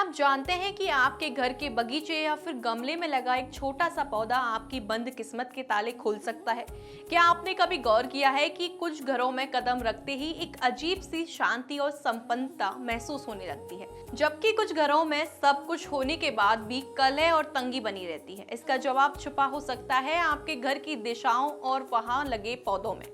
आप जानते हैं कि आपके घर के बगीचे या फिर गमले में लगा एक छोटा सा पौधा आपकी बंद किस्मत के ताले खोल सकता है। क्या आपने कभी गौर किया है कि कुछ घरों में कदम रखते ही एक अजीब सी शांति और संपन्नता महसूस होने लगती है, जबकि कुछ घरों में सब कुछ होने के बाद भी कलह और तंगी बनी रहती है। इसका जवाब छुपा हो सकता है आपके घर की दिशाओं और वहां लगे पौधों में।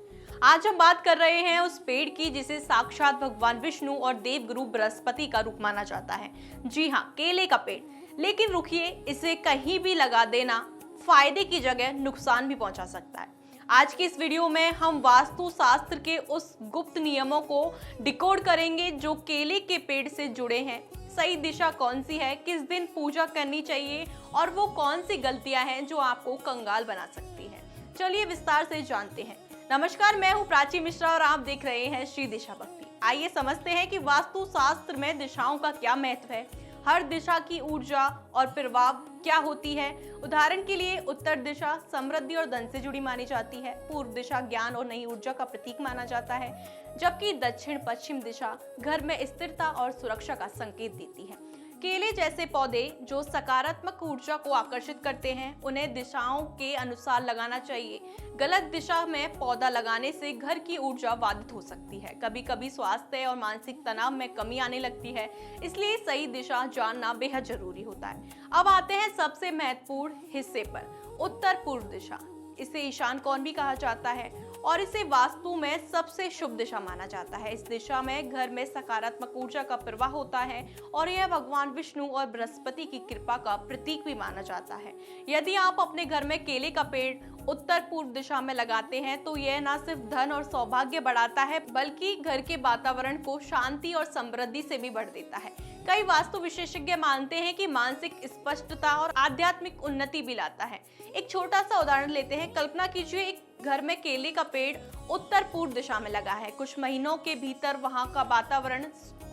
आज हम बात कर रहे हैं उस पेड़ की जिसे साक्षात भगवान विष्णु और देवगुरु बृहस्पति का रूप माना जाता है। जी हाँ, केले का पेड़। लेकिन रुकिए, इसे कहीं भी लगा देना फायदे की जगह नुकसान भी पहुंचा सकता है। आज की इस वीडियो में हम वास्तु शास्त्र के उस गुप्त नियमों को डिकोड करेंगे जो केले के पेड़ से जुड़े हैं। सही दिशा कौन सी है, किस दिन पूजा करनी चाहिए और वो कौन सी गलतियां हैं जो आपको कंगाल बना सकती है। चलिए विस्तार से जानते हैं। नमस्कार, मैं हूं प्राची मिश्रा और आप देख रहे हैं श्री दिशा भक्ति। आइए समझते हैं कि वास्तु शास्त्र में दिशाओं का क्या महत्व है, हर दिशा की ऊर्जा और प्रभाव क्या होती है। उदाहरण के लिए उत्तर दिशा समृद्धि और धन से जुड़ी मानी जाती है, पूर्व दिशा ज्ञान और नई ऊर्जा का प्रतीक माना जाता है, जबकि दक्षिण पश्चिम दिशा घर में स्थिरता और सुरक्षा का संकेत देती है। केले जैसे पौधे जो सकारात्मक ऊर्जा को आकर्षित करते हैं, उन्हें दिशाओं के अनुसार लगाना चाहिए। गलत दिशा में पौधा लगाने से घर की ऊर्जा बाधित हो सकती है, कभी कभी स्वास्थ्य और मानसिक तनाव में कमी आने लगती है। इसलिए सही दिशा जानना बेहद जरूरी होता है। अब आते हैं सबसे महत्वपूर्ण हिस्से पर, उत्तर पूर्व दिशा। इसे ईशान कोण भी कहा जाता है और इसे वास्तु में सबसे शुभ दिशा माना जाता है। इस दिशा में घर में सकारात्मक ऊर्जा का प्रवाह होता है और यह भगवान विष्णु और बृहस्पति की कृपा का प्रतीक भी माना जाता है। यदि आप अपने घर में केले का पेड़ उत्तर पूर्व दिशा में लगाते हैं तो यह न सिर्फ धन और सौभाग्य बढ़ाता है, बल्कि घर के वातावरण को शांति और समृद्धि से भी भर देता है। कई वास्तु विशेषज्ञ मानते हैं कि मानसिक स्पष्टता और आध्यात्मिक उन्नति भी लाता है। एक छोटा सा उदाहरण लेते हैं। कल्पना कीजिए, एक घर में केले का पेड़ उत्तर पूर्व दिशा में लगा है। कुछ महीनों के भीतर वहां का वातावरण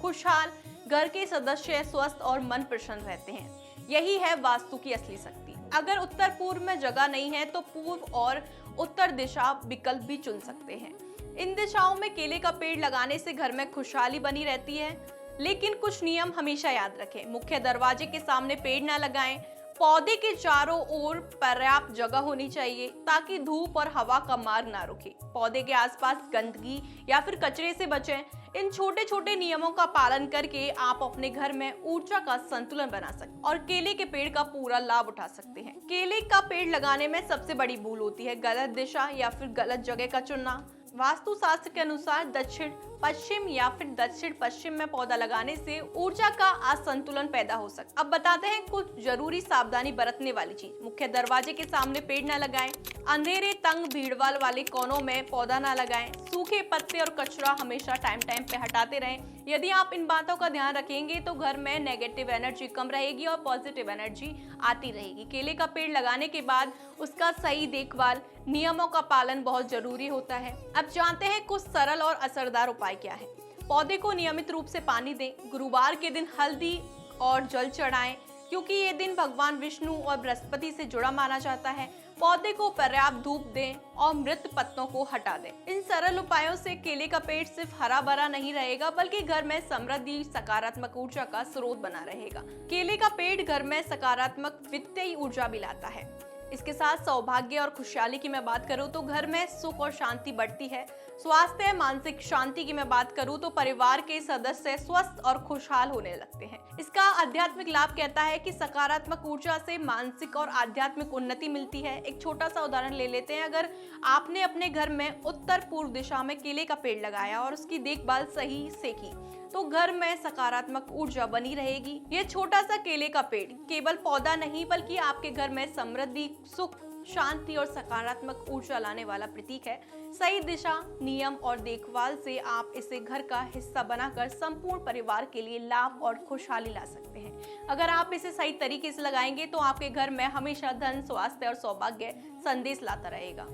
खुशहाल, घर के सदस्य स्वस्थ और मन प्रसन्न रहते हैं। यही है वास्तु की असली शक्ति। अगर उत्तर पूर्व में जगह नहीं है तो पूर्व और उत्तर दिशा विकल्प भी चुन सकते हैं। इन दिशाओं में केले का पेड़ लगाने से घर में खुशहाली बनी रहती है, लेकिन कुछ नियम हमेशा याद रखें। मुख्य दरवाजे के सामने पेड़ न लगाएं। पौधे के चारों ओर पर्याप्त जगह होनी चाहिए ताकि धूप और हवा का मार्ग ना रुके। पौधे के आसपास गंदगी या फिर कचरे से बचें। इन छोटे छोटे नियमों का पालन करके आप अपने घर में ऊर्जा का संतुलन बना सकते और केले के पेड़ का पूरा लाभ उठा सकते हैं। केले का पेड़ लगाने में सबसे बड़ी भूल होती है गलत दिशा या फिर गलत जगह का चुनना। वास्तु शास्त्र के अनुसार दक्षिण पश्चिम या फिर दक्षिण पश्चिम में पौधा लगाने से ऊर्जा का असंतुलन पैदा हो सकता है। अब बताते हैं कुछ जरूरी सावधानी बरतने वाली चीज। मुख्य दरवाजे के सामने पेड़ न लगाएं। अंधेरे तंग भीड़भाड़ वाले कोनों में पौधा न लगाएं। सूखे पत्ते और कचरा हमेशा टाइम पे हटाते रहें। यदि आप इन बातों का ध्यान रखेंगे तो घर में नेगेटिव एनर्जी कम रहेगी और पॉजिटिव एनर्जी आती रहेगी। केले का पेड़ लगाने के बाद उसका सही देखभाल, नियमों का पालन बहुत जरूरी होता है। अब जानते हैं कुछ सरल और असरदार उपाय क्या है। पौधे को नियमित रूप से पानी दें। गुरुवार के दिन हल्दी और जल चढ़ाएं, क्योंकि ये दिन भगवान विष्णु और बृहस्पति से जुड़ा माना जाता है। पौधे को पर्याप्त धूप दें और मृत पत्तों को हटा दें। इन सरल उपायों से केले का पेड़ सिर्फ हरा भरा नहीं रहेगा, बल्कि घर में समृद्धि, सकारात्मक ऊर्जा का स्रोत बना रहेगा। केले का पेड़ घर में सकारात्मक वित्तीय ऊर्जा भी लाता है। इसके साथ सौभाग्य और खुशहाली की मैं बात करूं तो घर में सुख और शांति बढ़ती है। स्वास्थ्य, मानसिक शांति की मैं बात करूं तो परिवार के सदस्य स्वस्थ और खुशहाल होने लगते हैं। इसका आध्यात्मिक लाभ कहता है कि सकारात्मक ऊर्जा से मानसिक और आध्यात्मिक उन्नति मिलती है। एक छोटा सा उदाहरण ले लेते हैं। अगर आपने अपने घर में उत्तर पूर्व दिशा में केले का पेड़ लगाया और उसकी देखभाल सही से की तो घर में सकारात्मक ऊर्जा बनी रहेगी। ये छोटा सा केले का पेड़ केवल पौधा नहीं, बल्कि आपके घर में समृद्धि, सुख, शांति और सकारात्मक ऊर्जा लाने वाला प्रतीक है। सही दिशा, नियम और देखभाल से आप इसे घर का हिस्सा बनाकर संपूर्ण परिवार के लिए लाभ और खुशहाली ला सकते हैं। अगर आप इसे सही तरीके से लगाएंगे तो आपके घर में हमेशा धन, स्वास्थ्य और सौभाग्य संदेश लाता रहेगा।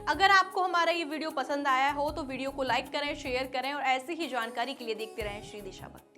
अगर आपको हमारा ये वीडियो पसंद आया हो तो वीडियो को लाइक करें, शेयर करें और ऐसी ही जानकारी के लिए देखते रहें श्री दिशा भक्ति।